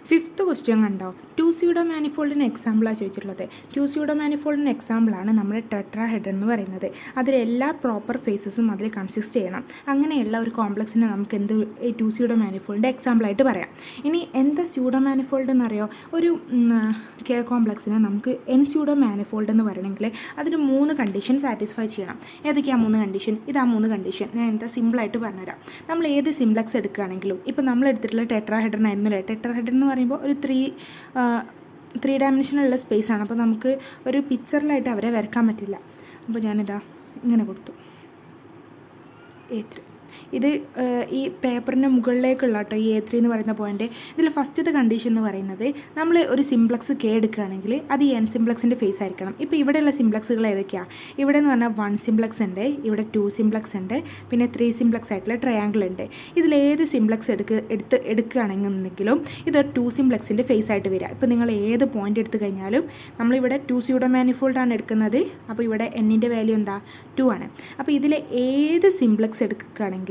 Fifth question കണ്ടോ, to pseudo മാനിഫോൾഡിന് എക്സാമ്പിളാണ് ചോദിച്ചിട്ടുള്ളത്. ടു സ്യൂഡോ മാനിഫോൾഡിന് എക്സാമ്പിളാണ് നമ്മുടെ ടെട്രാഹെഡ്രൺ എന്ന് പറയുന്നത്. അതിലെല്ലാ പ്രോപ്പർ ഫേസസും അതിൽ കൺസിസ്റ്റ് ചെയ്യണം. അങ്ങനെയുള്ള ഒരു കോംപ്ലക്സിനെ നമുക്ക് എന്ത് ഈ ടു സ്യൂഡോ മാനിഫോൾഡിൻ്റെ എക്സാമ്പിളായിട്ട് പറയാം. ഇനി എന്താ സ്യൂഡോ മാനിഫോൾഡ് എന്നറിയോ? ഒരു കെ കോംപ്ലക്സിനെ നമുക്ക് എൻ സ്യൂഡോ മാനിഫോൾഡ് എന്ന് പറയണമെങ്കിൽ അതിന് 3 കണ്ടീഷൻ സാറ്റിസ്ഫൈ ചെയ്യണം. ഏതൊക്കെയാണ് 3 കണ്ടീഷൻ? ഇതാ 3 കണ്ടീഷൻ. ഞാൻ എന്താ സിമ്പിളായിട്ട് പറഞ്ഞുതരാം. നമ്മൾ ഏത് സിംപ്ലക്സ് എടുക്കുകയാണെങ്കിലും, ഇപ്പോൾ നമ്മൾ എടുത്തിട്ടുള്ള ടെട്രാഹെഡ്രൺ ആയിരുന്നില്ല. ടെട്രാഹെഡ്രൺ എന്ന് പറയുമ്പോൾ ഒരു ത്രീ ഡയമെൻഷനുള്ള സ്പേസാണ്. അപ്പോൾ നമുക്ക് ഒരു പിക്ചറിലായിട്ട് അവരെ വരയ്ക്കാൻ പറ്റില്ല. അപ്പോൾ ഞാനിതാ ഇങ്ങനെ കൊടുത്തു A3. ഇത് ഈ പേപ്പറിൻ്റെ മുകളിലേക്കുള്ള കേട്ടോ ഈ A3 എന്ന് പറയുന്ന പോയിൻ്റ്. ഇതിൽ ഫസ്റ്റത്തെ കണ്ടീഷൻ എന്ന് പറയുന്നത് നമ്മൾ ഒരു സിംപ്ലക്സ് കെ എടുക്കുകയാണെങ്കിൽ അത് ഈ എൻ സിംപ്ലക്സിൻ്റെ ഫേസ് ആയിരിക്കണം. ഇപ്പോൾ ഇവിടെയുള്ള സിംപ്ലക്സുകൾ ഏതൊക്കെയാണ്? ഇവിടെ എന്ന് പറഞ്ഞാൽ 1 സിംപ്ലക്സ് ഉണ്ട്, ഇവിടെ 2 സിംപ്ലക്സ് ഉണ്ട്, പിന്നെ 3 സിംപ്ലക്സ് ആയിട്ടുള്ള ട്രയാങ്കിൾ ഉണ്ട്. ഇതിലേത് സിംപ്ലക്സ് എടുക്കുകയാണെന്നുണ്ടെങ്കിലും ഇതൊരു 2 സിംപ്ലക്സിൻ്റെ ഫേസ് ആയിട്ട് വരിക. ഇപ്പോൾ നിങ്ങൾ ഏത് പോയിൻ്റ് എടുത്തു കഴിഞ്ഞാലും നമ്മളിവിടെ 2 സ്യൂഡോ മാനിഫോൾഡാണ് എടുക്കുന്നത്. അപ്പോൾ ഇവിടെ എന്നിൻ്റെ വാല്യൂ എന്താ? 2 ആണ്. അപ്പോൾ ഇതിലെ ഏത് സിംപ്ലക്സ് എടുക്കുകയാണെങ്കിലും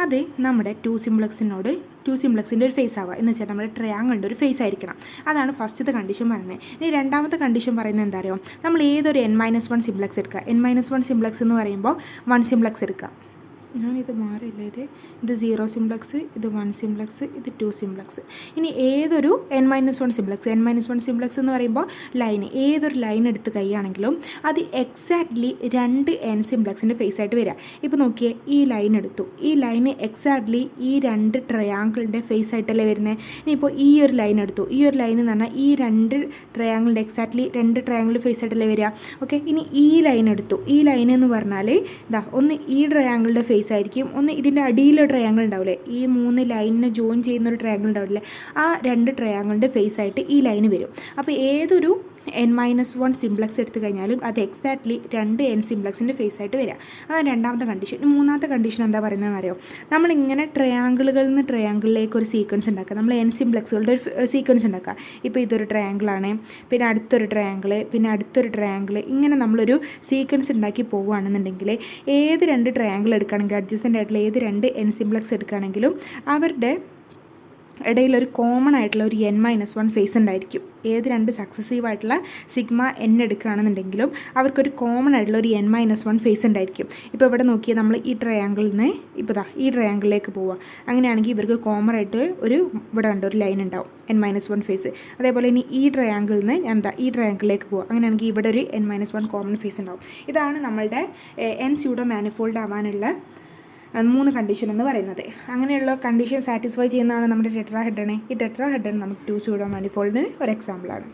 അത് നമ്മുടെ 2 സിംപ്ലക്സിൻ്റെ ഒരു ഫേസ് ആവുക എന്ന് വെച്ചാൽ നമ്മുടെ ട്രയാങ്കിളിൻ്റെ ഒരു ഫേസ് ആയിരിക്കണം. അതാണ് ഫസ്റ്റത്തെ കണ്ടീഷൻ പറയുന്നത്. ഇനി രണ്ടാമത്തെ കണ്ടീഷൻ പറയുന്നത് എന്താ അറിയോ? നമ്മൾ ഏതൊരു n-1 സിംപ്ലക്സ് എടുക്കുക. n-1 സിംപ്ലക്സ് എന്ന് പറയുമ്പോൾ 1 സിംപ്ലക്സ് എടുക്കുക. ഞാനിത് മാറിയില്ല, ഇത് 0 സിംപ്ലക്സ്, ഇത് 1 സിംപ്ലക്സ്, ഇത് 2 സിംപ്ലക്സ്. ഇനി ഏതൊരു n-1 സിംപ്ലക്സ്, n-1 സിംപ്ലക്സ് എന്ന് പറയുമ്പോൾ ലൈൻ, ഏതൊരു ലൈൻ എടുത്ത് കഴിയുകയാണെങ്കിലും അത് എക്സാക്ട്ലി 2 n സിംപ്ലക്സിൻ്റെ ഫേസ് ആയിട്ട് വരിക. ഇപ്പോൾ നോക്കിയേ, ഈ ലൈൻ എടുത്തു, ഈ ലൈന് എക്സാക്ട്ലി ഈ 2 ട്രയാങ്കിളിൻ്റെ ഫേസ് ആയിട്ടല്ലേ വരുന്നത്. ഇനിയിപ്പോൾ ഈ ഒരു ലൈൻ എടുത്തു, ഈ ഒരു ലൈൻ എന്ന് പറഞ്ഞാൽ ഈ 2 ട്രയാങ്കിളിൻ്റെ എക്സാക്ട്ലി 2 ട്രയാങ്കിളിൻ്റെ ഫേസ് ആയിട്ടല്ലേ വരിക. ഓക്കെ, ഇനി ഈ ലൈൻ എടുത്തു, ഈ ലൈൻ എന്ന് പറഞ്ഞാൽ ഇതാ ഒന്ന് ഈ ട്രയാങ്കിളിൻ്റെ ഫേസ് ആയിരിക്കും, ഒന്ന് ഇതിൻ്റെ അടിയിലൊരു ട്രയാങ്കിൾ ഉണ്ടാവില്ലേ, ഈ 3 ലൈനിനെ ജോയിൻ ചെയ്യുന്ന ഒരു ട്രയാങ്കിൾ ഉണ്ടാവില്ലേ, ആ 2 ട്രയാങ്കിളിൻ്റെ ഫേസ് ആയിട്ട് ഈ ലൈന് വരും. അപ്പോൾ ഏതൊരു n-1 സിംപ്ലക്സ് എടുത്തു കഴിഞ്ഞാലും അത് എക്സാക്ട്ലി 2 n സിംപ്ലക്സിൻ്റെ ഫേസ് ആയിട്ട് വരിക. അതാണ് രണ്ടാമത്തെ കണ്ടീഷൻ. മൂന്നാമത്തെ കണ്ടീഷൻ എന്താ പറയുന്നതെന്ന് അറിയോ? നമ്മളിങ്ങനെ ട്രയാങ്കിളുകളിൽ നിന്ന് ട്രയാങ്കിളിലേക്ക് ഒരു സീക്വൻസ് ഉണ്ടാക്കുക. നമ്മൾ n സിംപ്ലക്സുകളുടെ ഒരു സീക്വൻസ് ഉണ്ടാക്കുക. ഇപ്പോൾ ഇതൊരു ട്രയാങ്കിളാണ്, പിന്നെ അടുത്തൊരു ട്രയാങ്കിൾ, പിന്നെ അടുത്തൊരു ട്രയാങ്കിൾ, ഇങ്ങനെ നമ്മളൊരു സീക്വൻസ് ഉണ്ടാക്കി പോവുകയാണെന്നുണ്ടെങ്കിൽ ഏത് 2 ട്രയാങ്കിൾ എടുക്കുകയാണെങ്കിൽ, അഡ്ജസ്റ്റൻ്റ് ആയിട്ടുള്ള ഏത് 2 n സിംപ്ലക്സ് എടുക്കുകയാണെങ്കിലും അവരുടെ ഇടയിലൊരു കോമൺ ആയിട്ടുള്ള ഒരു n-1 ഫേസ് ഉണ്ടായിരിക്കും. ഏത് 2 സക്സസീവ് ആയിട്ടുള്ള സിഗ്മ n എടുക്കുകയാണെന്നുണ്ടെങ്കിലും അവർക്കൊരു കോമൺ ആയിട്ടുള്ള ഒരു n-1 ഫേസ് ഉണ്ടായിരിക്കും. ഇപ്പോൾ ഇവിടെ നോക്കിയാൽ നമ്മൾ ഈ ട്രയാങ്കിളിൽ നിന്ന് ഇപ്പോൾ ഈ ട്രയാങ്കിളിലേക്ക് പോവുക. അങ്ങനെയാണെങ്കിൽ ഇവർക്ക് കോമൺ ആയിട്ട് ഒരു ഇവിടെ ഉണ്ട് ഒരു ലൈൻ ഉണ്ടാവും n-1 ഫേസ്. അതേപോലെ ഇനി ഈ ട്രയാങ്കിളിൽ നിന്ന് ഈ ട്രയാങ്കിളിലേക്ക് പോവുക. അങ്ങനെയാണെങ്കിൽ ഇവിടെ ഒരു n-1 കോമൺ ഫേസ് ഉണ്ടാവും. ഇതാണ് നമ്മളുടെ n സ്യൂഡോ മാനിഫോൾഡ് ആവാനുള്ള 3 കണ്ടീഷൻ എന്ന് പറയുന്നത്. അങ്ങനെയുള്ള കണ്ടീഷൻ സാറ്റിസ്ഫൈ ചെയ്യുന്നതാണ് നമ്മുടെ ടെട്രാഹെഡ്രൺ. ഈ ടെട്രാഹെഡ്രൺ നമുക്ക് 2 സ്യൂഡോ മാനിഫോൾഡിന് ഒരു എക്സാമ്പിളാണ്.